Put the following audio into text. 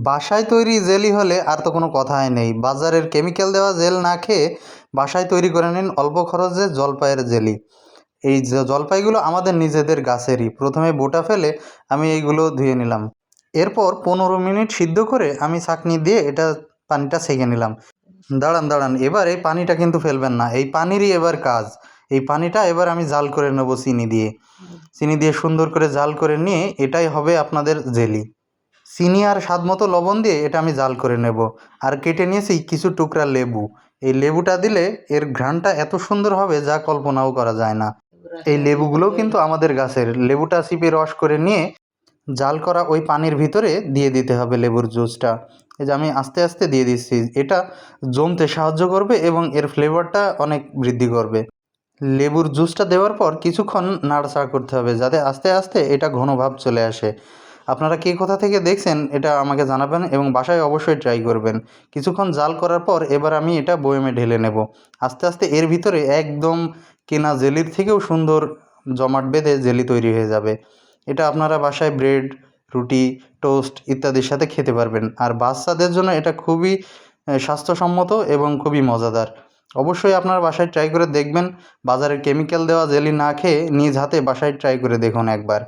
বাসায় তৈরি জেলি হলে আর তো কোনো কথাই নেই। বাজারের কেমিক্যাল দেওয়া জেল না খেয়ে বাসায় তৈরি করে নিন অল্প খরচে জলপাইয়ের জেলি। এই জলপাইগুলো আমাদের নিজেদের গাছেরই। প্রথমে বোটা ফেলে আমি এইগুলো ধুয়ে নিলাম। এরপর 15 মিনিট সিদ্ধ করে আমি ছাঁকনি দিয়ে পানিটা ছেঁকে নিলাম। দাঁড়ান দাঁড়ান, এবার এই পানিটা কিন্তু ফেলবেন না, এই পানিরই এবার কাজ। এই পানিটা এবার আমি জাল করে নেব চিনি দিয়ে। চিনি দিয়ে সুন্দর করে জাল করে নিয়ে এটাই হবে আপনাদের জেলি। চিনি আর স্বাদ মতো লবণ দিয়ে এটা আমি জাল করে নেব। আর কেটে নিয়েছি কিছু টুকরা লেবু। এই লেবুটা দিলে এর ঘ্রাণটা এত সুন্দর হবে যা কল্পনাও করা যায় না। এই লেবুগুলোও কিন্তু আমাদের গাছের। লেবুটা চিপে রস করে নিয়ে জাল করা ওই পানির ভিতরে দিয়ে দিতে হবে লেবুর জুসটা। এই যে আমি আস্তে আস্তে দিয়ে দিচ্ছি, এটা জমতে সাহায্য করবে এবং এর ফ্লেভারটা অনেক বৃদ্ধি করবে। লেবুর জুসটা দেওয়ার পর কিছুক্ষণ নাড়াচাড়া করতে হবে যাতে আস্তে আস্তে এটা ঘন ভাব চলে আসে। আপনারা কে কোথা থেকে দেখছেন এটা আমাকে জানাবেন এবং বাসায় অবশ্যই ট্রাই করবেন। কিছুক্ষণ জাল করার পর এবার আমি এটা বয়মে ঢেলে নেব। আস্তে আস্তে এর ভিতরে একদম কেনা জেলির থেকেও সুন্দর জমাট বেঁধে জেলি তৈরি হয়ে যাবে। এটা আপনারা বাসায় ব্রেড, রুটি, টোস্ট ইত্যাদির সাথে খেতে পারবেন। আর বাচ্চাদের জন্য এটা খুবই স্বাস্থ্যসম্মত এবং খুবই মজাদার। অবশ্যই আপনারা বাসায় ট্রাই করে দেখবেন। বাজারের কেমিক্যাল দেওয়া জেলি না খেয়ে নিজ হাতে বাসায় ট্রাই করে দেখুন একবার।